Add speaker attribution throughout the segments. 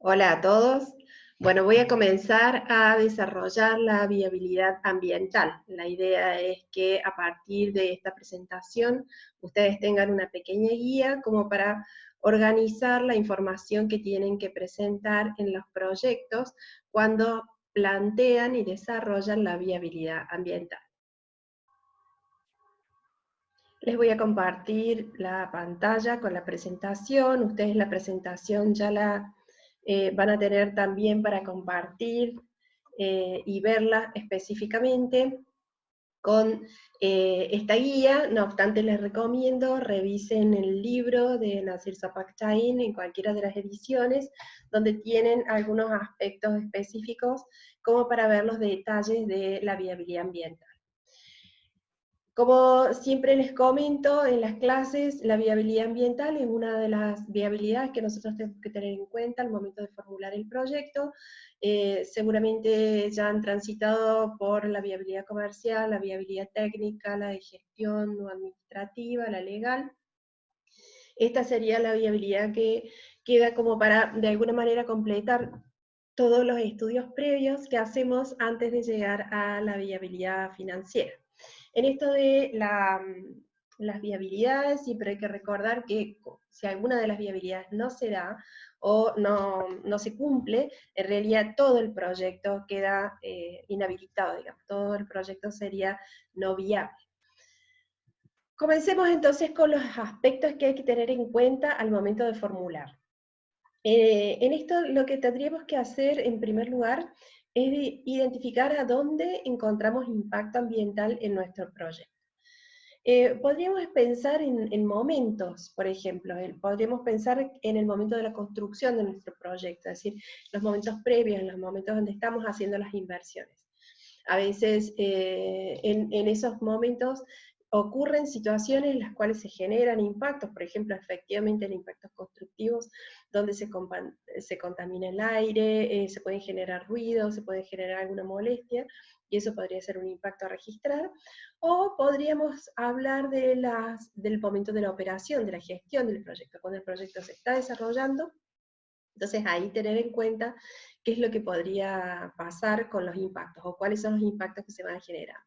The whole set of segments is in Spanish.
Speaker 1: Hola a todos. Bueno, voy a comenzar a desarrollar la viabilidad ambiental. La idea es que a partir de esta presentación ustedes tengan una pequeña guía como para organizar la información que tienen que presentar en los proyectos cuando plantean y desarrollan la viabilidad ambiental. Les voy a compartir la pantalla con la presentación. Ustedes la presentación ya la van a tener también para compartir y verla específicamente con esta guía. No obstante, les recomiendo revisen el libro de Nasir Sapaktain en cualquiera de las ediciones, donde tienen algunos aspectos específicos como para ver los detalles de la viabilidad ambiental. Como siempre les comento en las clases, la viabilidad ambiental es una de las viabilidades que nosotros tenemos que tener en cuenta al momento de formular el proyecto. Seguramente ya han transitado por la viabilidad comercial, la viabilidad técnica, la de gestión o administrativa, la legal. Esta sería la viabilidad que queda como para, de alguna manera, completar todos los estudios previos que hacemos antes de llegar a la viabilidad financiera. En esto de las viabilidades, siempre hay que recordar que si alguna de las viabilidades no se da o no se cumple, en realidad todo el proyecto queda inhabilitado, digamos, todo el proyecto sería no viable. Comencemos entonces con los aspectos que hay que tener en cuenta al momento de formular. En esto lo que tendríamos que hacer en primer lugar es identificar a dónde encontramos impacto ambiental en nuestro proyecto. Podríamos pensar en momentos, por ejemplo, podríamos pensar en el momento de la construcción de nuestro proyecto, es decir, los momentos previos, en los momentos donde estamos haciendo las inversiones. A veces en esos momentos ocurren situaciones en las cuales se generan impactos, por ejemplo, efectivamente en impactos constructivos, donde se contamina el aire, se pueden generar ruidos, se puede generar alguna molestia, y eso podría ser un impacto a registrar. O podríamos hablar del momento de la operación, de la gestión del proyecto, cuando el proyecto se está desarrollando. Entonces ahí tener en cuenta qué es lo que podría pasar con los impactos, o cuáles son los impactos que se van generando.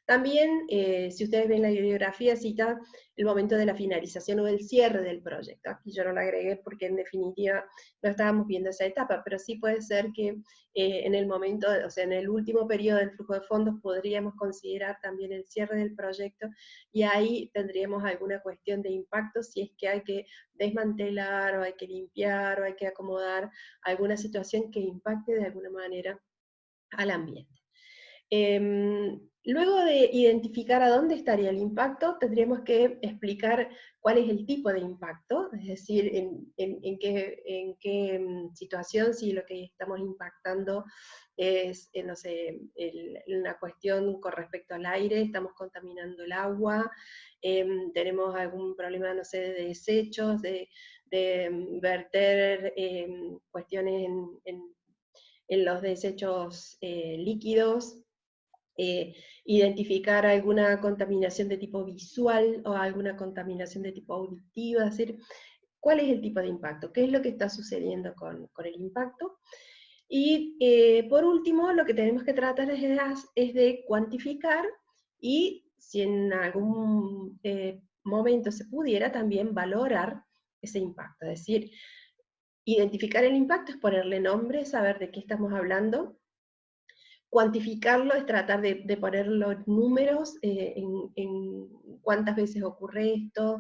Speaker 1: También, si ustedes ven la bibliografía, cita el momento de la finalización o del cierre del proyecto. Aquí yo no lo agregué porque en definitiva no estábamos viendo esa etapa, pero sí puede ser que en el momento, o sea, en el último periodo del flujo de fondos podríamos considerar también el cierre del proyecto, y ahí tendríamos alguna cuestión de impacto si es que hay que desmantelar o hay que limpiar o hay que acomodar alguna situación que impacte de alguna manera al ambiente. Luego de identificar a dónde estaría el impacto, tendríamos que explicar cuál es el tipo de impacto, es decir, en qué situación, si lo que estamos impactando es, no sé, una cuestión con respecto al aire, estamos contaminando el agua, tenemos algún problema, no sé, de desechos, de verter cuestiones en los desechos líquidos, identificar alguna contaminación de tipo visual o alguna contaminación de tipo auditiva, es decir, cuál es el tipo de impacto, qué es lo que está sucediendo con el impacto. Y por último, lo que tenemos que tratar es de cuantificar y si en algún momento se pudiera también valorar ese impacto, es decir, identificar el impacto es ponerle nombre, saber de qué estamos hablando. Cuantificarlo es tratar de poner los números en cuántas veces ocurre esto,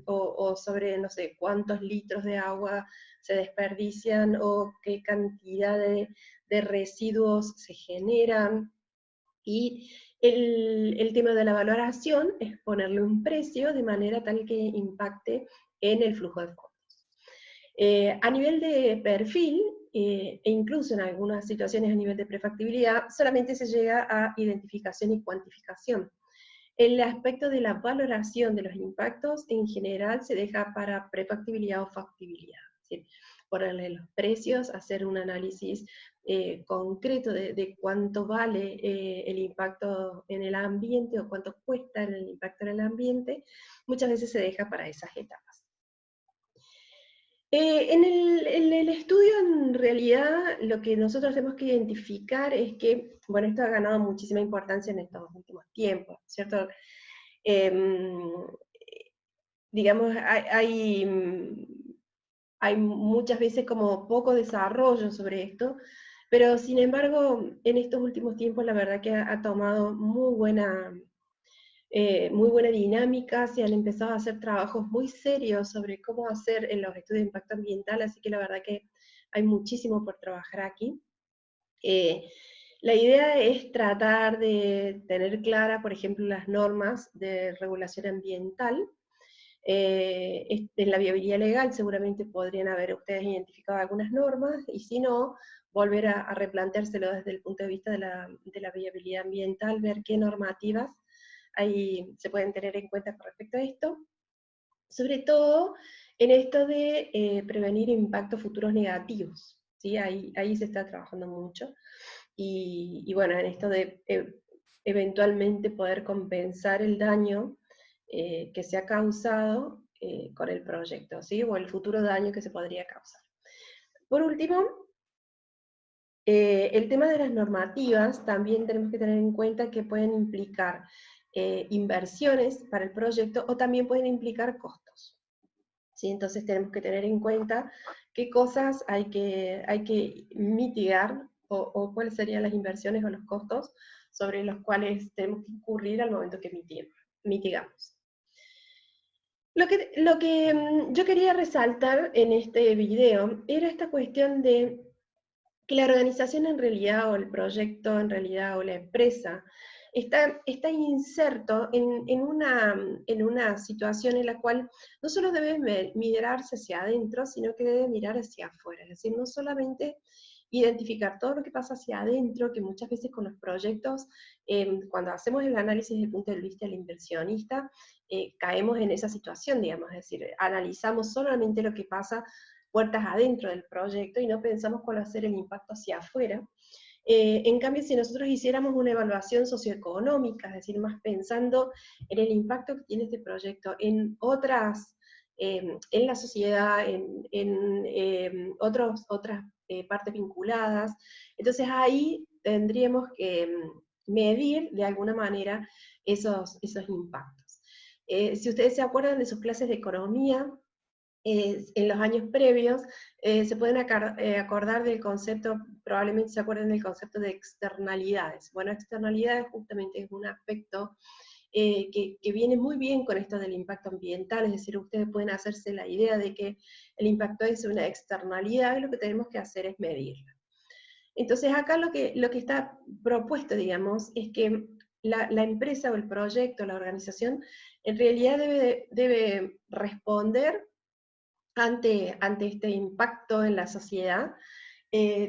Speaker 1: o sobre, no sé, cuántos litros de agua se desperdician, o qué cantidad de residuos se generan. Y el tema de la valoración es ponerle un precio de manera tal que impacte en el flujo de fondos. A nivel de perfil, e incluso en algunas situaciones a nivel de prefactibilidad, solamente se llega a identificación y cuantificación. El aspecto de la valoración de los impactos en general se deja para prefactibilidad o factibilidad, ¿sí? Ponerle los precios, hacer un análisis concreto de cuánto vale el impacto en el ambiente o cuánto cuesta el impacto en el ambiente, muchas veces se deja para esas etapas. En el estudio, en realidad, lo que nosotros tenemos que identificar es que, bueno, esto ha ganado muchísima importancia en estos últimos tiempos, ¿cierto? Em, digamos, hay muchas veces como poco desarrollo sobre esto, pero sin embargo, en estos últimos tiempos la verdad que ha tomado muy buena dinámica, se han empezado a hacer trabajos muy serios sobre cómo hacer en los estudios de impacto ambiental, así que la verdad que hay muchísimo por trabajar aquí. Eh, la idea es tratar de tener clara, por ejemplo, las normas de regulación ambiental. En la viabilidad legal seguramente podrían haber ustedes identificado algunas normas, y si no, volver a replanteárselo desde el punto de vista de la viabilidad ambiental, ver qué normativas ahí se pueden tener en cuenta con respecto a esto, sobre todo en esto de prevenir impactos futuros negativos, ¿sí? Ahí se está trabajando mucho, y bueno, en esto de eventualmente poder compensar el daño que se ha causado con el proyecto, ¿sí? O el futuro daño que se podría causar. Por último, el tema de las normativas también tenemos que tener en cuenta que pueden implicar inversiones para el proyecto o también pueden implicar costos, ¿sí? Entonces tenemos que tener en cuenta qué cosas hay que mitigar o cuáles serían las inversiones o los costos sobre los cuales tenemos que incurrir al momento que mitigamos. Lo que yo quería resaltar en este video era esta cuestión de que la organización en realidad, o el proyecto en realidad, o la empresa, está inserto en una situación en la cual no solo debe mirarse hacia adentro, sino que debe mirar hacia afuera. Es decir, no solamente identificar todo lo que pasa hacia adentro, que muchas veces con los proyectos, cuando hacemos el análisis desde el punto de vista del inversionista, caemos en esa situación, digamos, es decir, analizamos solamente lo que pasa puertas adentro del proyecto y no pensamos cuál va a ser el impacto hacia afuera. En cambio, si nosotros hiciéramos una evaluación socioeconómica, es decir, más pensando en el impacto que tiene este proyecto en otras, en la sociedad, otras partes vinculadas, entonces ahí tendríamos que medir de alguna manera esos impactos. Si ustedes se acuerdan de sus clases de economía, en los años previos, se pueden acordar del concepto, probablemente se acuerden del concepto de externalidades. Bueno, externalidades justamente es un aspecto que viene muy bien con esto del impacto ambiental, es decir, ustedes pueden hacerse la idea de que el impacto es una externalidad y lo que tenemos que hacer es medirla. Entonces acá lo que está propuesto, digamos, es que la empresa o el proyecto, la organización, en realidad debe responder ante este impacto en la sociedad,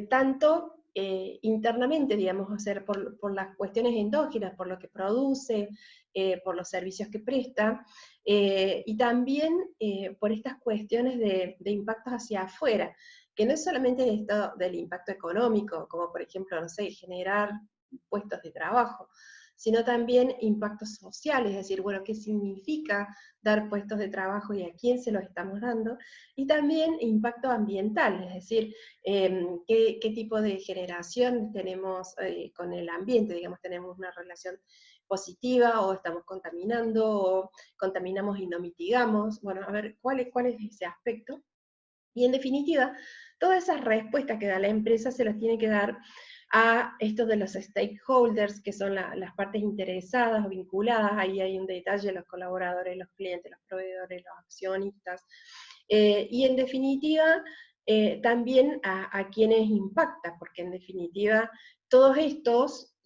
Speaker 1: tanto internamente, digamos, o sea, por las cuestiones endógenas, por lo que produce, por los servicios que presta, y también por estas cuestiones de impactos hacia afuera, que no es solamente esto del impacto económico, como por ejemplo, no sé, generar puestos de trabajo, sino también impactos sociales, es decir, bueno, qué significa dar puestos de trabajo y a quién se los estamos dando, y también impacto ambiental, es decir, qué tipo de generación tenemos con el ambiente, digamos, tenemos una relación positiva o estamos contaminando o contaminamos y no mitigamos, bueno, a ver, ¿cuál es ese aspecto? Y en definitiva, todas esas respuestas que da la empresa se las tiene que dar a estos de los stakeholders, que son las partes interesadas o vinculadas. Ahí hay un detalle: los colaboradores, los clientes, los proveedores, los accionistas, y en definitiva también a quienes impacta, porque en definitiva todos estos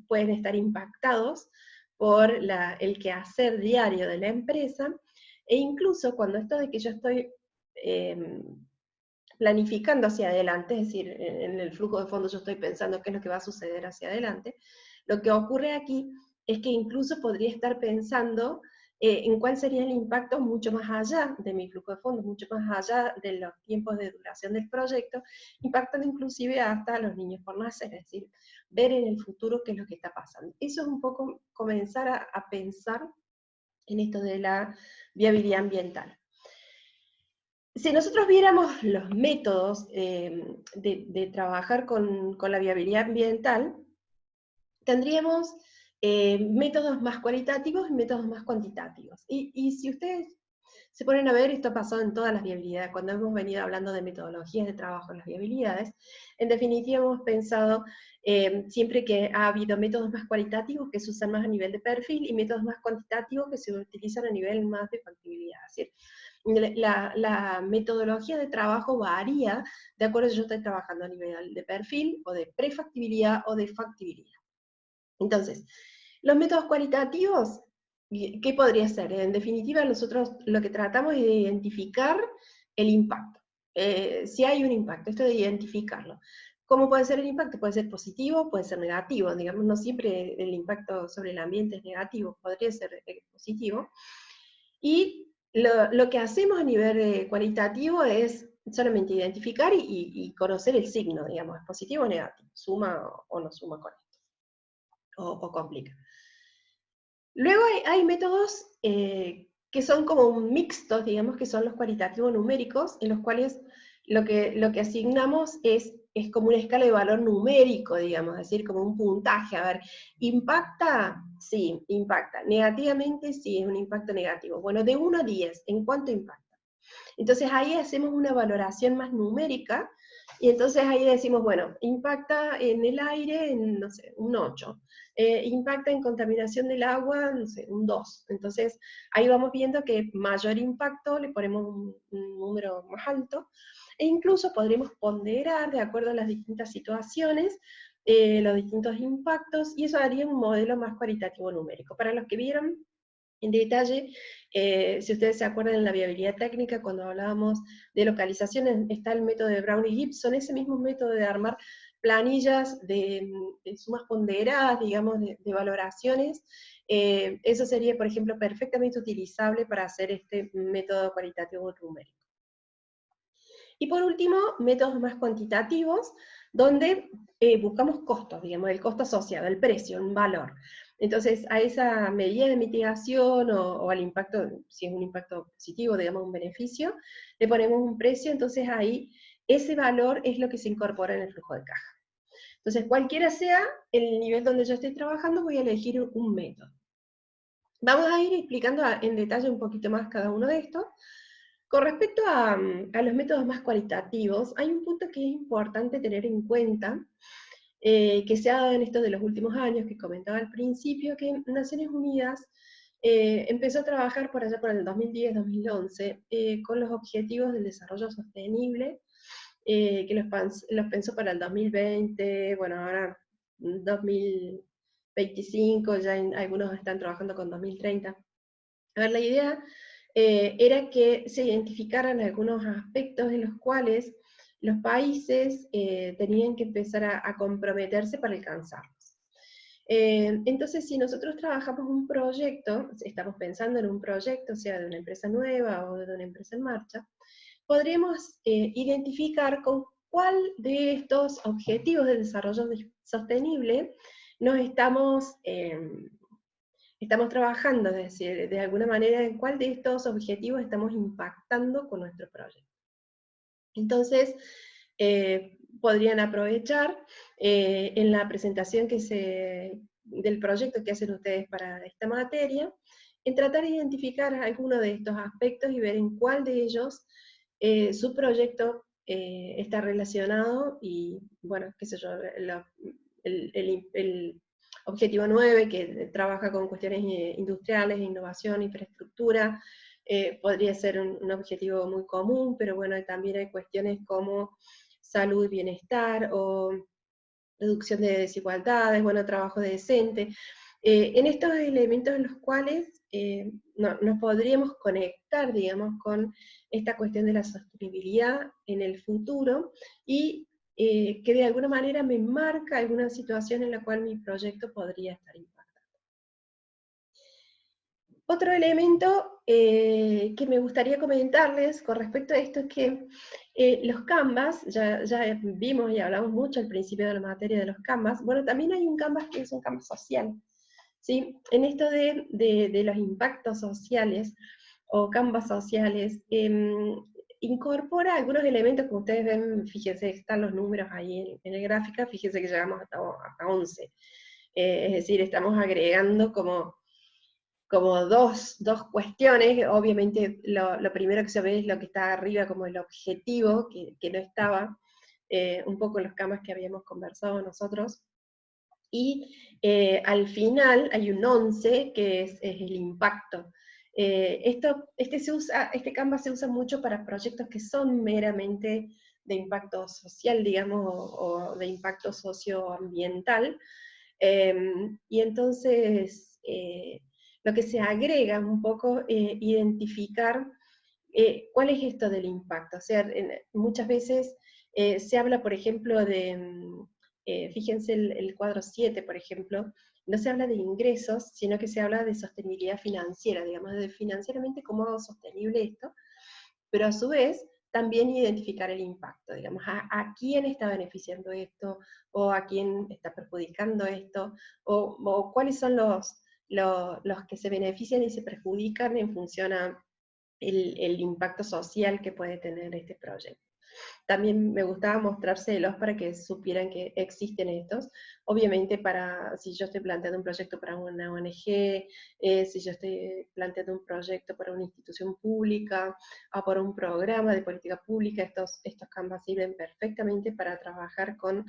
Speaker 1: pueden estar impactados por el quehacer diario de la empresa, e incluso cuando esto de que yo estoy eh, planificando hacia adelante, es decir, en el flujo de fondos yo estoy pensando qué es lo que va a suceder hacia adelante, lo que ocurre aquí es que incluso podría estar pensando en cuál sería el impacto mucho más allá de mi flujo de fondos, mucho más allá de los tiempos de duración del proyecto, impactando inclusive hasta a los niños por nacer, es decir, ver en el futuro qué es lo que está pasando. Eso es un poco comenzar a pensar en esto de la viabilidad ambiental. Si nosotros viéramos los métodos de trabajar con la viabilidad ambiental, tendríamos métodos más cualitativos y métodos más cuantitativos. Y si ustedes se ponen a ver, esto ha pasado en todas las viabilidades, cuando hemos venido hablando de metodologías de trabajo en las viabilidades, en definitiva hemos pensado siempre que ha habido métodos más cualitativos que se usan más a nivel de perfil y métodos más cuantitativos que se utilizan a nivel más de factibilidad. Es decir, la metodología de trabajo varía de acuerdo a si yo estoy trabajando a nivel de perfil, o de prefactibilidad, o de factibilidad. Entonces, los métodos cualitativos, ¿qué podría ser? En definitiva, nosotros lo que tratamos es de identificar el impacto. Si hay un impacto, esto de identificarlo. ¿Cómo puede ser el impacto? Puede ser positivo, puede ser negativo. Digamos, no siempre el impacto sobre el ambiente es negativo, podría ser positivo. Y lo que hacemos a nivel cualitativo es solamente identificar y conocer el signo, digamos, es positivo o negativo, suma o no suma con esto, o complica. Luego hay métodos que son como mixtos, digamos, que son los cualitativos numéricos, en los cuales lo que asignamos es como una escala de valor numérico, digamos, es decir, como un puntaje. A ver, ¿impacta? Sí, impacta. Negativamente, sí, es un impacto negativo. Bueno, de 1 a 10, ¿en cuánto impacta? Entonces ahí hacemos una valoración más numérica, y entonces ahí decimos, bueno, impacta en el aire en, no sé, un 8. Impacta en contaminación del agua, no sé, un 2. Entonces ahí vamos viendo que mayor impacto, le ponemos un número más alto, e incluso podremos ponderar de acuerdo a las distintas situaciones, los distintos impactos, y eso haría un modelo más cualitativo numérico. Para los que vieron en detalle, si ustedes se acuerdan en la viabilidad técnica, cuando hablábamos de localización, está el método de Brown y Gibson, ese mismo método de armar planillas de sumas ponderadas, digamos, de valoraciones. Eso sería, por ejemplo, perfectamente utilizable para hacer este método cualitativo numérico. Y por último, métodos más cuantitativos, donde buscamos costos, digamos, el costo asociado, el precio, un valor. Entonces, a esa medida de mitigación o al impacto, si es un impacto positivo, digamos, un beneficio, le ponemos un precio, entonces ahí ese valor es lo que se incorpora en el flujo de caja. Entonces, cualquiera sea el nivel donde yo esté trabajando, voy a elegir un método. Vamos a ir explicando en detalle un poquito más cada uno de estos. Con respecto a los métodos más cualitativos, hay un punto que es importante tener en cuenta, que se ha dado en estos de los últimos años, que comentaba al principio, que Naciones Unidas empezó a trabajar por allá por el 2010-2011 con los Objetivos del Desarrollo Sostenible, que los pensó para el 2020, bueno, ahora 2025, ya algunos están trabajando con 2030. A ver, la idea era que se identificaran algunos aspectos en los cuales los países tenían que empezar a comprometerse para alcanzarlos. Entonces, si nosotros trabajamos un proyecto, estamos pensando en un proyecto, sea de una empresa nueva o de una empresa en marcha, podríamos identificar con cuál de estos objetivos de desarrollo sostenible nos estamos trabajando, es decir, de alguna manera, en cuál de estos objetivos estamos impactando con nuestro proyecto. Entonces, podrían aprovechar en la presentación del proyecto que hacen ustedes para esta materia, en tratar de identificar algunos de estos aspectos y ver en cuál de ellos su proyecto está relacionado, y bueno, qué sé yo, el objetivo 9, que trabaja con cuestiones industriales, innovación, infraestructura, podría ser un objetivo muy común, pero bueno, también hay cuestiones como salud y bienestar, o reducción de desigualdades, bueno, trabajo decente. En estos elementos en los cuales nos podríamos conectar, digamos, con esta cuestión de la sostenibilidad en el futuro, y que de alguna manera me marca alguna situación en la cual mi proyecto podría estar impactando. Otro elemento que me gustaría comentarles con respecto a esto es que los Canvas, ya vimos y hablamos mucho al principio de la materia de los Canvas, bueno, también hay un Canvas que es un Canvas social, ¿sí? En esto de los impactos sociales o Canvas sociales, incorpora algunos elementos, como ustedes ven, fíjense, están los números ahí en el gráfico, fíjense que llegamos hasta 11. Es decir, estamos agregando como dos cuestiones. Obviamente lo primero que se ve es lo que está arriba como el objetivo, que no estaba, un poco en los camas que habíamos conversado nosotros. Y al final hay un 11, que es el impacto. Este Canvas se usa mucho para proyectos que son meramente de impacto social, digamos, o de impacto socioambiental. Y entonces, lo que se agrega un poco, identificar cuál es esto del impacto. O sea, muchas veces se habla, por ejemplo, fíjense el cuadro 7, por ejemplo, no se habla de ingresos, sino que se habla de sostenibilidad financiera, digamos, de financieramente cómo hago sostenible esto, pero a su vez también identificar el impacto, digamos, a quién está beneficiando esto, o a quién está perjudicando esto, o cuáles son los que se benefician y se perjudican en función a el impacto social que puede tener este proyecto. También me gustaba mostrárselos para que supieran que existen estos. Obviamente, si yo estoy planteando un proyecto para una ONG, si yo estoy planteando un proyecto para una institución pública, o para un programa de política pública, estos Canvas sirven perfectamente para trabajar con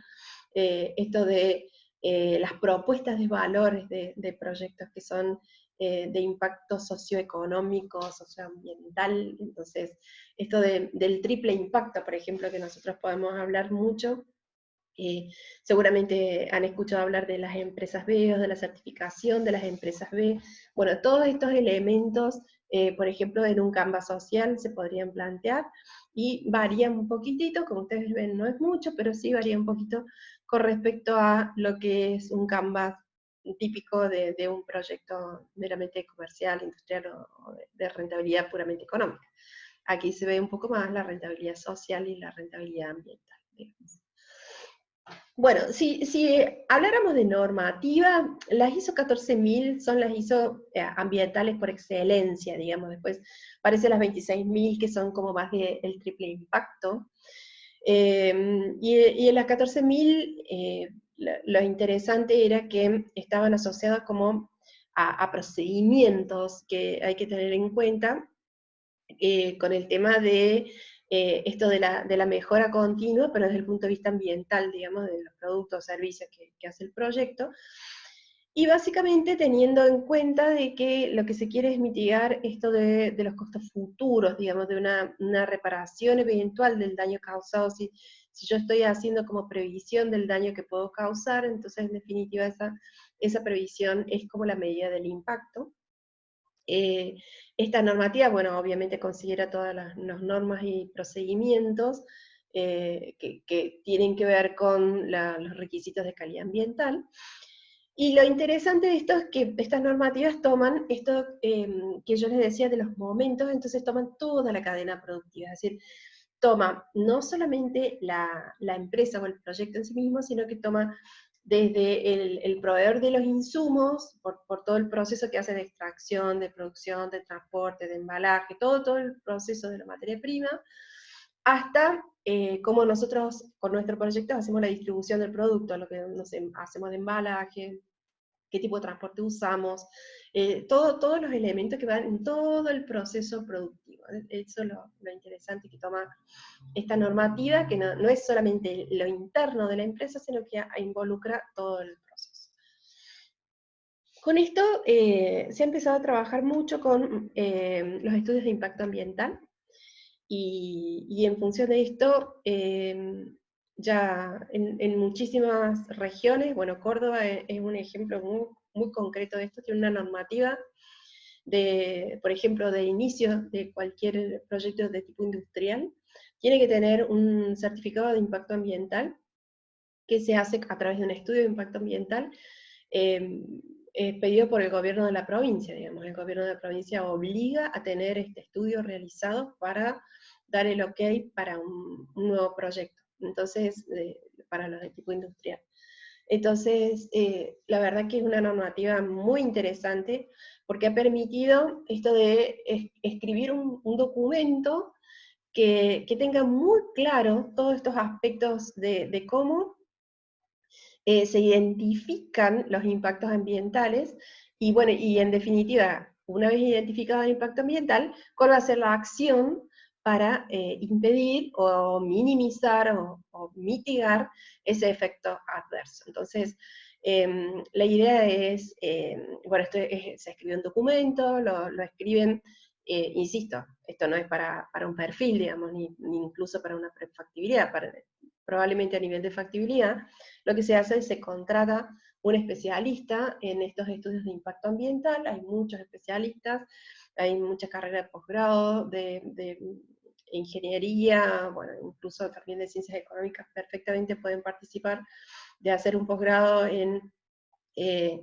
Speaker 1: esto de las propuestas de valores de proyectos que son de impacto socioeconómico, socioambiental. Entonces, esto del triple impacto, por ejemplo, que nosotros podemos hablar mucho. Seguramente han escuchado hablar de las empresas B o de la certificación de las empresas B. Bueno, todos estos elementos, por ejemplo, en un Canvas social se podrían plantear, y varían un poquitito, como ustedes ven, no es mucho, pero sí varía un poquito con respecto a lo que es un Canvas típico de un proyecto meramente comercial, industrial o de rentabilidad puramente económica. Aquí se ve un poco más la rentabilidad social y la rentabilidad ambiental, digamos. Bueno, si habláramos de normativa, las ISO 14000 son las ISO ambientales por excelencia, digamos. Después aparecen las 26000, que son como más del triple impacto. Y en las 14000, lo interesante era que estaban asociadas como a procedimientos que hay que tener en cuenta, con el tema de esto de la mejora continua, pero desde el punto de vista ambiental, digamos, de los productos o servicios que hace el proyecto. Y básicamente teniendo en cuenta de que lo que se quiere es mitigar esto de los costos futuros, digamos, de una reparación eventual del daño causado. Si yo estoy haciendo como previsión del daño que puedo causar, entonces en definitiva esa previsión es como la medida del impacto. Esta normativa, bueno, obviamente considera todas las normas y procedimientos que tienen que ver con los requisitos de calidad ambiental. Y lo interesante de esto es que estas normativas toman esto que yo les decía de los momentos, entonces toman toda la cadena productiva, es decir, toma no solamente la empresa o el proyecto en sí mismo, sino que toma desde el proveedor de los insumos, por todo el proceso que hace de extracción, de producción, de transporte, de embalaje, todo el proceso de la materia prima, hasta cómo nosotros con nuestro proyecto hacemos la distribución del producto, lo que no sé, hacemos de embalaje, qué tipo de transporte usamos, todos los elementos que van en todo el proceso productivo. Eso es lo interesante que toma esta normativa, que no es solamente lo interno de la empresa, sino que involucra todo el proceso. Con esto se ha empezado a trabajar mucho con los estudios de impacto ambiental, y en función de esto, ya en muchísimas regiones, bueno, Córdoba es un ejemplo muy concreto de esto, tiene una normativa por ejemplo, de inicio de cualquier proyecto de tipo industrial, tiene que tener un certificado de impacto ambiental que se hace a través de un estudio de impacto ambiental pedido por el gobierno de la provincia, digamos. El gobierno de la provincia obliga a tener este estudio realizado para dar el ok para un nuevo proyecto, entonces, para los de tipo industrial. Entonces, la verdad que es una normativa muy interesante, porque ha permitido esto de escribir un documento que tenga muy claro todos estos aspectos de cómo se identifican los impactos ambientales, y bueno, y en definitiva, una vez identificado el impacto ambiental, ¿cuál va a ser la acción para impedir o minimizar o mitigar ese efecto adverso? Entonces, la idea es, bueno, se escribe un documento, lo escriben, insisto, esto no es para un perfil, digamos, ni incluso para una prefactibilidad, probablemente a nivel de factibilidad, lo que se hace es se contrata un especialista en estos estudios de impacto ambiental, hay muchos especialistas, hay muchas carreras de posgrado, de ingeniería, bueno, incluso también de ciencias económicas perfectamente pueden participar de hacer un posgrado eh,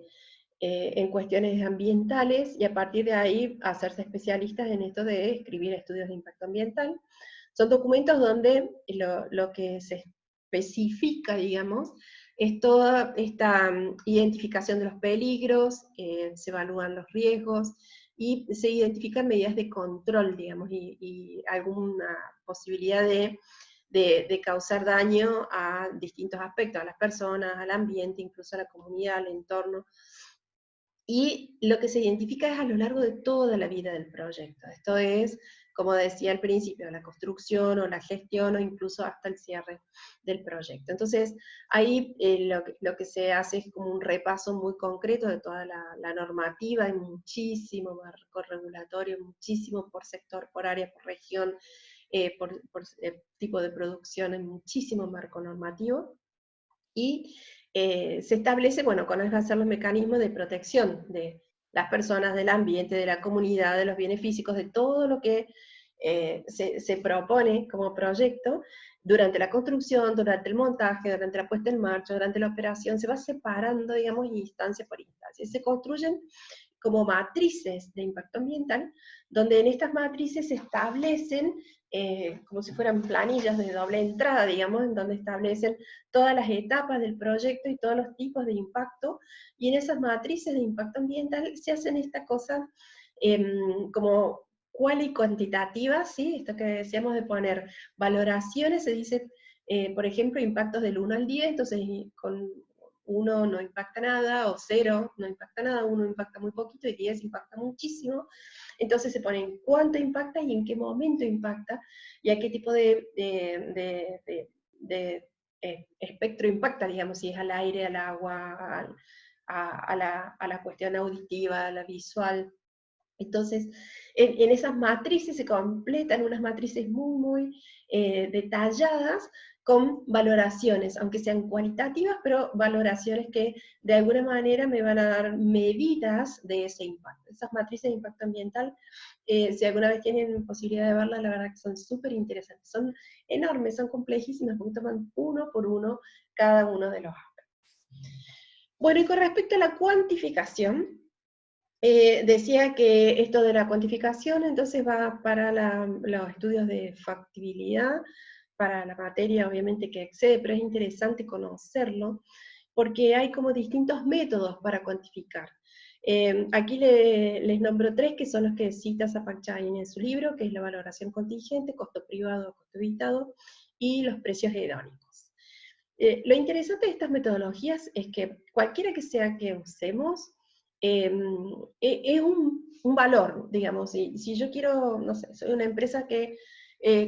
Speaker 1: en cuestiones ambientales, y a partir de ahí hacerse especialistas en esto de escribir estudios de impacto ambiental. Son documentos donde lo que se especifica, digamos, es toda esta identificación de los peligros, se evalúan los riesgos, y se identifican medidas de control, digamos, y alguna posibilidad de causar daño a distintos aspectos, a las personas, al ambiente, incluso a la comunidad, al entorno. Y lo que se identifica es a lo largo de toda la vida del proyecto. Esto es, como decía al principio, la construcción o la gestión o incluso hasta el cierre del proyecto. Entonces, ahí lo que se hace es como un repaso muy concreto de toda la normativa, hay muchísimo marco regulatorio, muchísimo por sector, por área, por región, por tipo de producción, hay muchísimo marco normativo. Y se establece, bueno, cuáles van a ser los mecanismos de protección de las personas, del ambiente, de la comunidad, de los bienes físicos, de todo lo que se propone como proyecto durante la construcción, durante el montaje, durante la puesta en marcha, durante la operación. Se va separando, digamos, instancia por instancia. Se construyen como matrices de impacto ambiental, donde en estas matrices se establecen, como si fueran planillas de doble entrada, digamos, en donde establecen todas las etapas del proyecto y todos los tipos de impacto, y en esas matrices de impacto ambiental se hacen esta cosa como cual y cuantitativa, ¿sí? Esto que decíamos de poner valoraciones, se dice, por ejemplo, impactos del 1 al 10, entonces con 1 no impacta nada, o 0 no impacta nada, 1 impacta muy poquito y 10 impacta muchísimo. Entonces se ponen cuánto impacta y en qué momento impacta, y a qué tipo de espectro impacta, digamos, si es al aire, al agua, a la cuestión auditiva, a la visual. Entonces, en esas matrices se completan unas matrices muy detalladas con valoraciones, aunque sean cualitativas, pero valoraciones que de alguna manera me van a dar medidas de ese impacto. Esas matrices de impacto ambiental, si alguna vez tienen posibilidad de verlas, la verdad que son súper interesantes. Son enormes, son complejísimas, porque toman uno por uno cada uno de los aspectos. Bueno, y con respecto a la cuantificación, decía que esto de la cuantificación entonces va para los estudios de factibilidad, para la materia obviamente que excede, pero es interesante conocerlo, porque hay como distintos métodos para cuantificar. Aquí les nombro 3 que son los que cita Zapachайн en su libro, que es la valoración contingente, costo privado, costo evitado, y los precios hedónicos. Lo interesante de estas metodologías es que cualquiera que sea que usemos, es un valor, digamos. Si yo quiero, no sé, soy una empresa que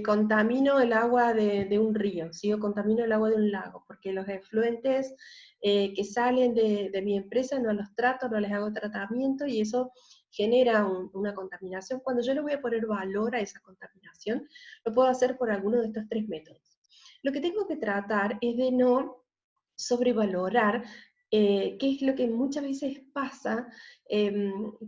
Speaker 1: contamino el agua de un río, ¿sí? O contamino el agua de un lago, porque los efluentes que salen de mi empresa no los trato, no les hago tratamiento, y eso genera una contaminación. Cuando yo le voy a poner valor a esa contaminación, lo puedo hacer por alguno de estos 3 métodos. Lo que tengo que tratar es de no sobrevalorar, qué es lo que muchas veces pasa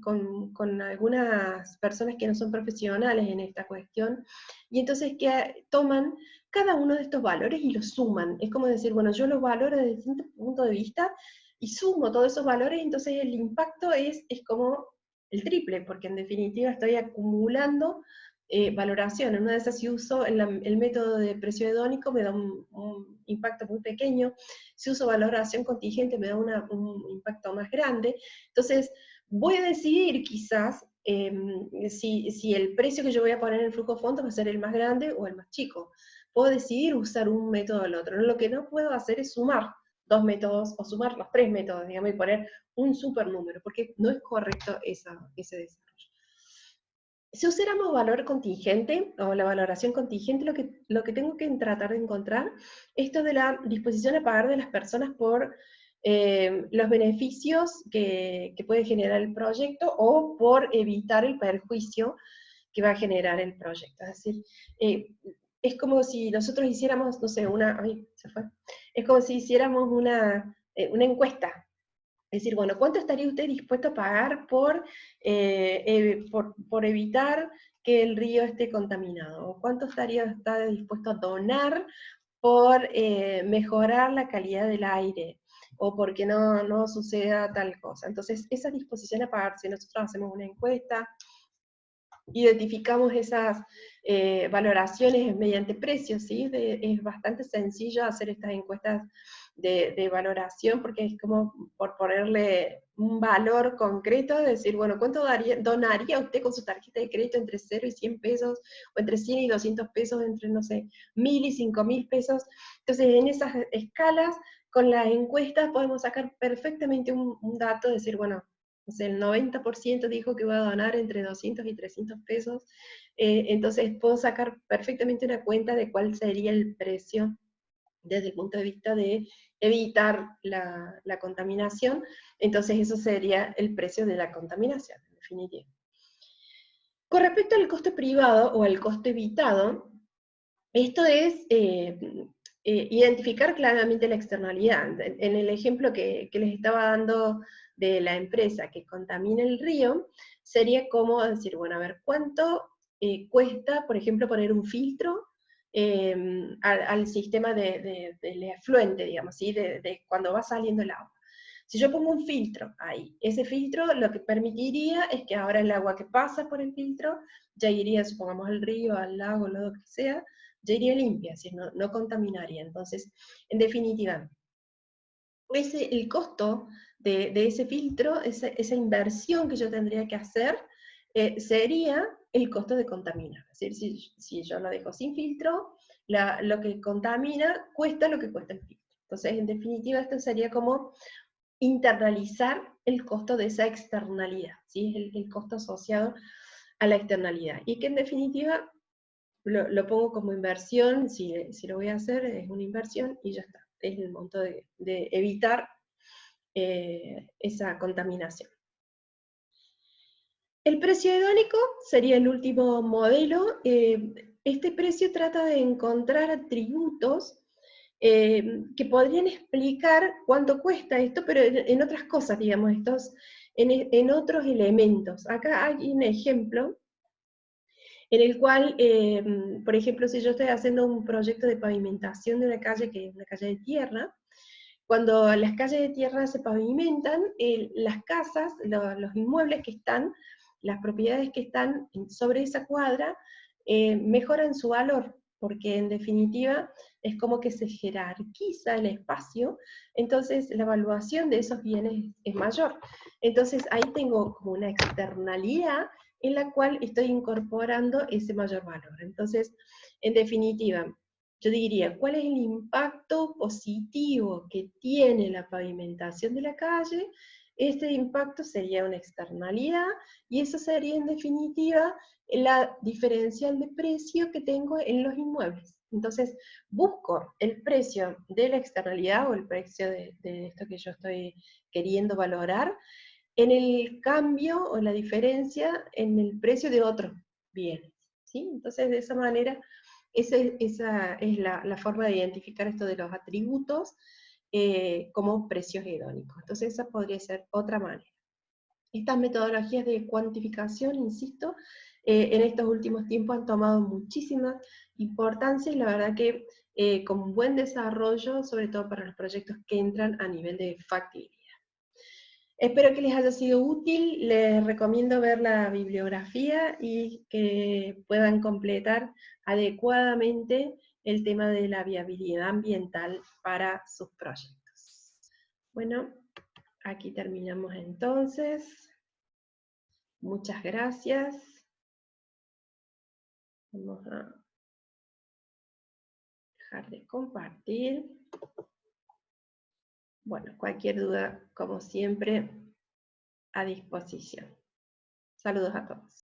Speaker 1: con algunas personas que no son profesionales en esta cuestión, y entonces que toman cada uno de estos valores y los suman. Es como decir, bueno, yo los valoro desde distintos puntos de vista y sumo todos esos valores, y entonces el impacto es como el triple, porque en definitiva estoy acumulando valoración. En una de esas, si uso el método de precio hedónico, me da un impacto muy pequeño. Si uso valoración contingente, me da un impacto más grande. Entonces, voy a decidir quizás si el precio que yo voy a poner en el flujo de fondos va a ser el más grande o el más chico. Puedo decidir usar un método o el otro. Lo que no puedo hacer es sumar dos métodos o sumar los tres métodos, digamos, y poner un supernúmero, porque no es correcto ese desarrollo. Si usáramos valor contingente o la valoración contingente, lo que tengo que tratar de encontrar es esto de la disposición a pagar de las personas por los beneficios que puede generar el proyecto o por evitar el perjuicio que va a generar el proyecto. Es decir, es como si nosotros hiciéramos, no sé, se fue. Es como si hiciéramos una encuesta. Es decir, bueno, ¿cuánto estaría usted dispuesto a pagar por evitar que el río esté contaminado? ¿O cuánto está dispuesto a donar por mejorar la calidad del aire? O porque no suceda tal cosa. Entonces, esa disposición a pagar, si nosotros hacemos una encuesta, identificamos esas valoraciones mediante precios, ¿sí? Es bastante sencillo hacer estas encuestas de valoración, porque es como por ponerle un valor concreto, de decir, bueno, ¿cuánto donaría usted con su tarjeta de crédito entre 0 y 100 pesos, o entre 100 y 200 pesos, entre, no sé, 1000 y 5000 pesos? Entonces, en esas escalas, con las encuestas podemos sacar perfectamente un dato, de decir, bueno, o sea, el 90% dijo que iba a donar entre 200 y 300 pesos, entonces puedo sacar perfectamente una cuenta de cuál sería el precio desde el punto de vista de evitar la contaminación. Entonces eso sería el precio de la contaminación, en definitiva. Con respecto al coste privado o al coste evitado, esto es identificar claramente la externalidad. En el ejemplo que les estaba dando de la empresa que contamina el río, sería como decir, bueno, a ver, ¿cuánto cuesta, por ejemplo, poner un filtro al sistema del efluente, digamos, ¿sí? De cuando va saliendo el agua? Si yo pongo un filtro ahí, ese filtro lo que permitiría es que ahora el agua que pasa por el filtro ya iría, supongamos, al río, al lago, lo que sea, ya iría limpia, es decir, no contaminaría. Entonces, en definitiva, el costo de ese filtro, esa inversión que yo tendría que hacer, sería el costo de contaminar. Es decir, si yo lo dejo sin filtro, lo que contamina cuesta lo que cuesta el filtro. Entonces, en definitiva, esto sería como internalizar el costo de esa externalidad, ¿sí? El costo asociado a la externalidad. Y que en definitiva lo pongo como inversión, si lo voy a hacer es una inversión y ya está. Es el monto de evitar esa contaminación. El precio hedónico sería el último modelo. Este precio trata de encontrar atributos que podrían explicar cuánto cuesta esto, pero en otras cosas, digamos, en otros elementos. Acá hay un ejemplo en el cual, por ejemplo, si yo estoy haciendo un proyecto de pavimentación de una calle que es una calle de tierra, cuando las calles de tierra se pavimentan, las casas, los inmuebles que están, las propiedades que están sobre esa cuadra, mejoran su valor, porque en definitiva es como que se jerarquiza el espacio, entonces la evaluación de esos bienes es mayor. Entonces ahí tengo como una externalidad en la cual estoy incorporando ese mayor valor. Entonces, en definitiva, yo diría, ¿cuál es el impacto positivo que tiene la pavimentación de la calle? Este impacto sería una externalidad, y eso sería en definitiva la diferencial de precio que tengo en los inmuebles. Entonces, busco el precio de la externalidad o el precio de esto que yo estoy queriendo valorar en el cambio o la diferencia en el precio de otros bienes, ¿sí? Entonces, de esa manera, esa es la forma de identificar esto de los atributos como precios hedónicos. Entonces, esa podría ser otra manera. Estas metodologías de cuantificación, insisto, en estos últimos tiempos han tomado muchísima importancia, y la verdad que con un buen desarrollo, sobre todo para los proyectos que entran a nivel de factibilidad. Espero que les haya sido útil. Les recomiendo ver la bibliografía y que puedan completar adecuadamente el tema de la viabilidad ambiental para sus proyectos. Bueno, aquí terminamos entonces. Muchas gracias. Vamos a dejar de compartir. Bueno, cualquier duda, como siempre, a disposición. Saludos a todos.